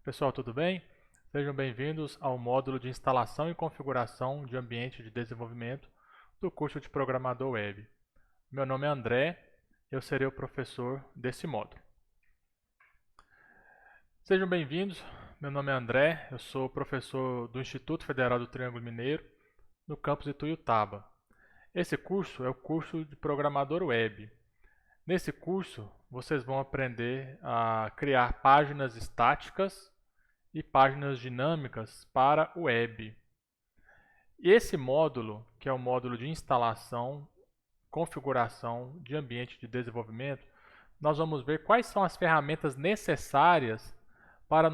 Pessoal, tudo bem? Sejam bem-vindos ao módulo de instalação e configuração de ambiente de desenvolvimento do curso de Programador Web. Meu nome é André, eu serei o professor desse módulo. Sejam bem-vindos, meu nome é André, eu sou professor do Instituto Federal do Triângulo Mineiro, no campus de Tuiutaba. Esse curso é o curso de Programador Web. Nesse curso, vocês vão aprender a criar páginas estáticas e páginas dinâmicas para o web. Esse módulo, que é o módulo de instalação, configuração de ambiente de desenvolvimento, nós vamos ver quais são as ferramentas necessárias para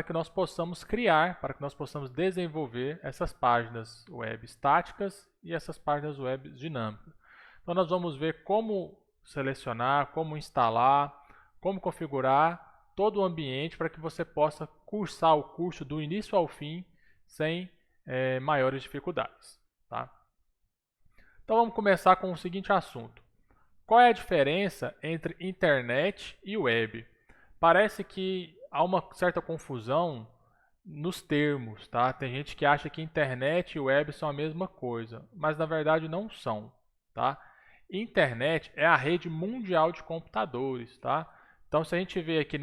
que nós possamos criar, para que nós possamos desenvolver essas páginas web estáticas e essas páginas web dinâmicas. Então nós vamos ver como selecionar, como instalar, como configurar todo o ambiente para que você possa cursar o curso do início ao fim sem maiores dificuldades. Tá? Então vamos começar com o seguinte assunto. Qual é a diferença entre internet e web? Parece que há uma certa confusão nos termos, tá? Tem gente que acha que internet e web são a mesma coisa, mas na verdade não são, tá? Internet é a rede mundial de computadores, tá? Então, se a gente vê aqui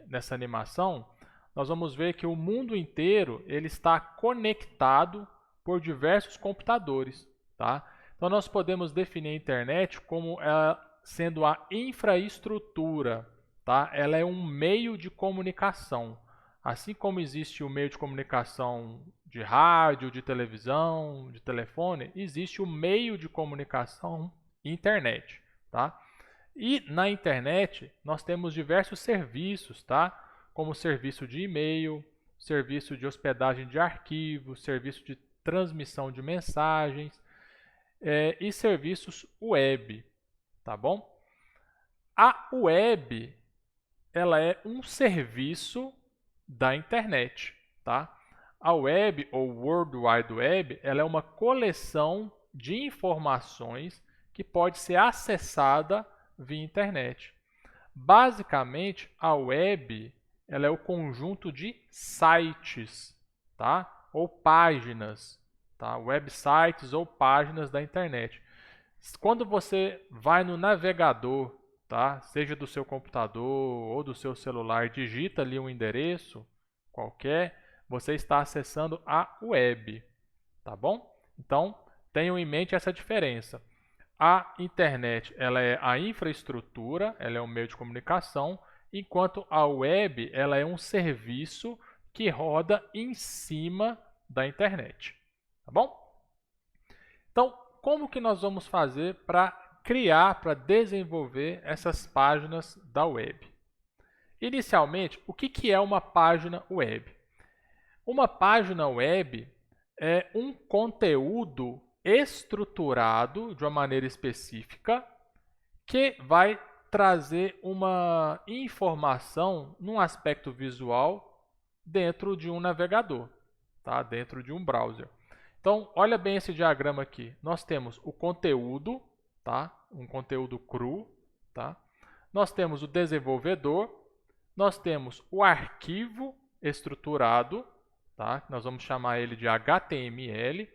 nessa animação, nós vamos ver que o mundo inteiro ele está conectado por diversos computadores, tá? Então, nós podemos definir a internet como ela sendo a infraestrutura, tá? Ela é um meio de comunicação. Assim como existe o meio de comunicação de rádio, de televisão, de telefone, existe o meio de comunicação internet, tá? E na internet nós temos diversos serviços, tá? Como serviço de e-mail, serviço de hospedagem de arquivos, serviço de transmissão de mensagens e serviços web, tá bom? A web, ela é um serviço da internet, tá? A web ou World Wide Web, ela é uma coleção de informações que pode ser acessada via internet. Basicamente, a web ela é o conjunto de sites, tá? Ou páginas, tá? Websites ou páginas da internet. Quando você vai no navegador, tá? Seja do seu computador ou do seu celular, digita ali um endereço qualquer, você está acessando a web, tá bom? Então, tenham em mente essa diferença. A internet ela é a infraestrutura, ela é um meio de comunicação, enquanto a web ela é um serviço que roda em cima da internet. Tá bom? Então, como que nós vamos fazer para criar, para desenvolver essas páginas da web? Inicialmente, o que é uma página web? Uma página web é um conteúdo estruturado de uma maneira específica que vai trazer uma informação num aspecto visual dentro de um navegador, tá? Dentro de um browser. Então, olha bem esse diagrama aqui. Nós temos o conteúdo, tá? Um conteúdo cru, tá? Nós temos o desenvolvedor, nós temos o arquivo estruturado, tá? Nós vamos chamar ele de HTML.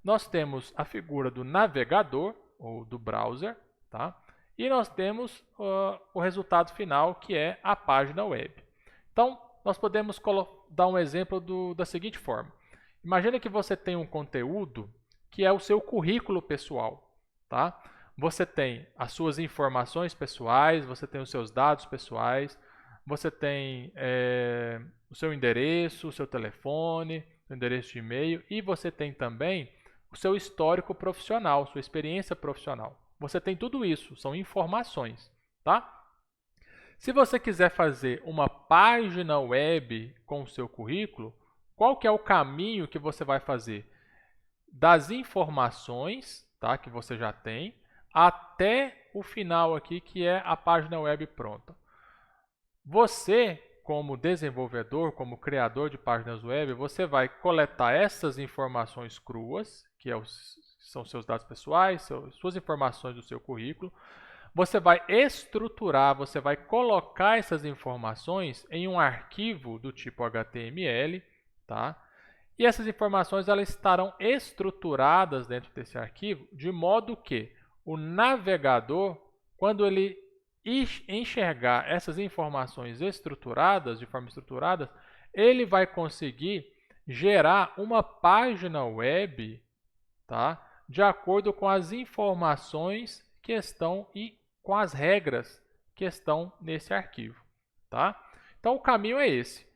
Nós temos a figura do navegador ou do browser, tá? E nós temos o resultado final, que é a página web. Então, nós podemos dar um exemplo da seguinte forma. Imagina que você tem um conteúdo que é o seu currículo pessoal, tá? Você tem as suas informações pessoais, você tem os seus dados pessoais, você tem o seu endereço, o seu telefone, o endereço de e-mail e você tem também o seu histórico profissional, sua experiência profissional. Você tem tudo isso, são informações, tá? Se você quiser fazer uma página web com o seu currículo, qual que é o caminho que você vai fazer? Das informações, tá, que você já tem, até o final aqui, que é a página web pronta. Você, como desenvolvedor, como criador de páginas web, você vai coletar essas informações cruas, que são seus dados pessoais, suas informações do seu currículo. você vai estruturar, você vai colocar essas informações em um arquivo do tipo HTML, tá? E essas informações elas estarão estruturadas dentro desse arquivo de modo que o navegador, quando ele enxergar essas informações estruturadas, de forma estruturada, ele vai conseguir gerar uma página web, tá? De acordo com as informações que estão e com as regras que estão nesse arquivo, tá? Então o caminho é esse: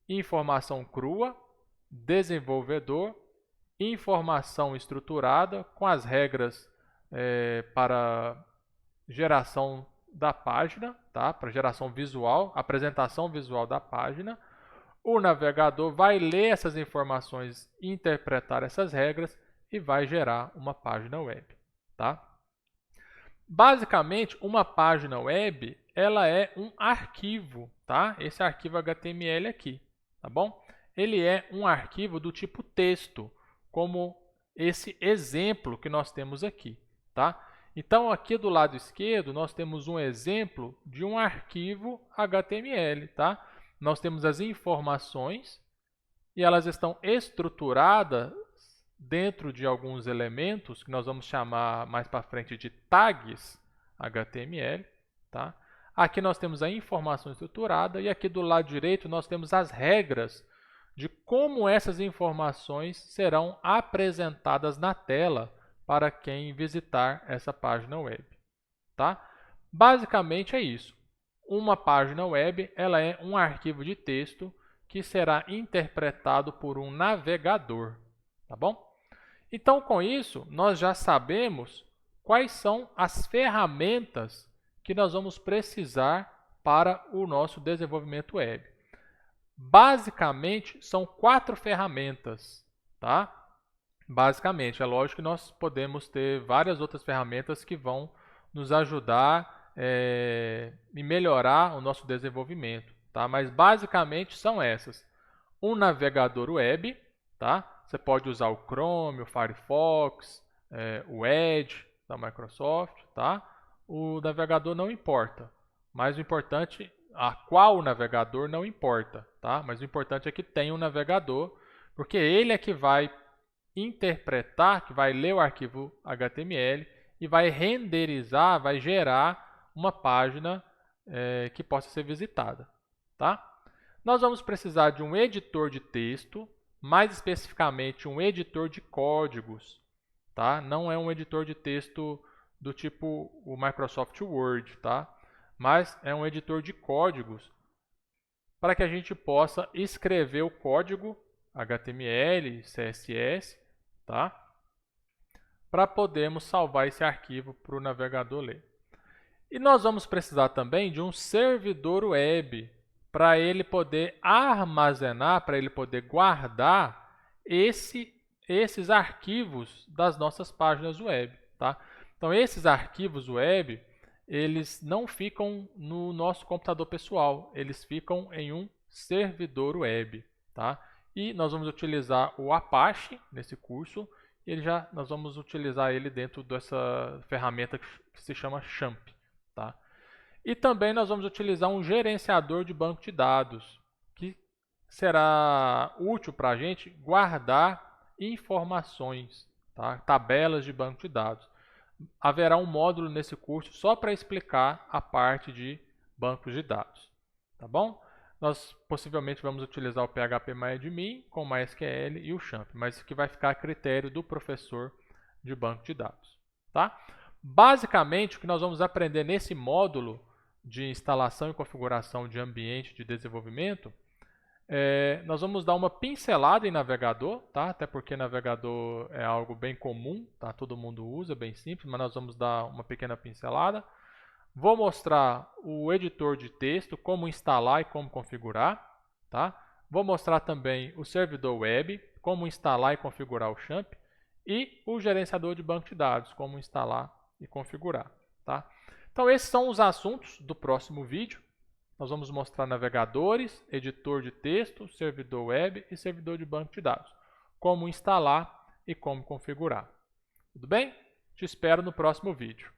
informação crua, desenvolvedor, informação estruturada com as regras para geração da página, tá? Para geração visual, apresentação visual da página. O navegador vai ler essas informações, interpretar essas regras e vai gerar uma página web, tá? Basicamente, uma página web, ela é um arquivo, tá? Esse arquivo HTML aqui, tá bom? Ele é um arquivo do tipo texto, como esse exemplo que nós temos aqui, tá? Então, aqui do lado esquerdo, nós temos um exemplo de um arquivo HTML, tá? Nós temos as informações e elas estão estruturadas dentro de alguns elementos que nós vamos chamar mais para frente de tags HTML, tá? Aqui nós temos a informação estruturada e aqui do lado direito nós temos as regras de como essas informações serão apresentadas na tela para quem visitar essa página web, tá? Basicamente é isso. Uma página web, ela é um arquivo de texto que será interpretado por um navegador, tá bom? Então, com isso, nós já sabemos quais são as ferramentas que nós vamos precisar para o nosso desenvolvimento web. Basicamente, são 4 ferramentas, tá? Basicamente, é lógico que nós podemos ter várias outras ferramentas que vão nos ajudar e melhorar o nosso desenvolvimento, tá? Mas basicamente são essas: um navegador web, tá? Você pode usar o Chrome, o Firefox, o Edge da Microsoft, tá? O navegador não importa, mas o importante, a qual navegador não importa, tá? Mas o importante é que tenha um navegador, porque ele é que vai interpretar, que vai ler o arquivo HTML e vai renderizar, vai gerar uma página que possa ser visitada, tá? Nós vamos precisar de um editor de texto, mais especificamente um editor de códigos, tá? Não é um editor de texto do tipo o Microsoft Word, tá? Mas é um editor de códigos para que a gente possa escrever o código HTML, CSS, tá? Para podermos salvar esse arquivo para o navegador ler. E nós vamos precisar também de um servidor web para ele poder armazenar, para ele poder guardar esses arquivos das nossas páginas web, tá? Então, esses arquivos web, eles não ficam no nosso computador pessoal, eles ficam em um servidor web, tá? E nós vamos utilizar o Apache nesse curso, e nós vamos utilizar ele dentro dessa ferramenta que se chama XAMPP, tá? E também nós vamos utilizar um gerenciador de banco de dados, que será útil para a gente guardar informações, tá? Tabelas de banco de dados. Haverá um módulo nesse curso só para explicar a parte de bancos de dados, tá bom? Nós possivelmente vamos utilizar o PHP-MyAdmin com o MySQL e o XAMPP, mas isso aqui vai ficar a critério do professor de banco de dados, tá? Basicamente, o que nós vamos aprender nesse módulo de instalação e configuração de ambiente de desenvolvimento, nós vamos dar uma pincelada em navegador, tá? Até porque navegador é algo bem comum, tá? Todo mundo usa, bem simples, mas nós vamos dar uma pequena pincelada. Vou mostrar o editor de texto, como instalar e como configurar, tá? Vou mostrar também o servidor web, como instalar e configurar o XAMPP, e o gerenciador de banco de dados, como instalar e configurar, tá? Então, esses são os assuntos do próximo vídeo. Nós vamos mostrar navegadores, editor de texto, servidor web e servidor de banco de dados. Como instalar e como configurar. Tudo bem? Te espero no próximo vídeo.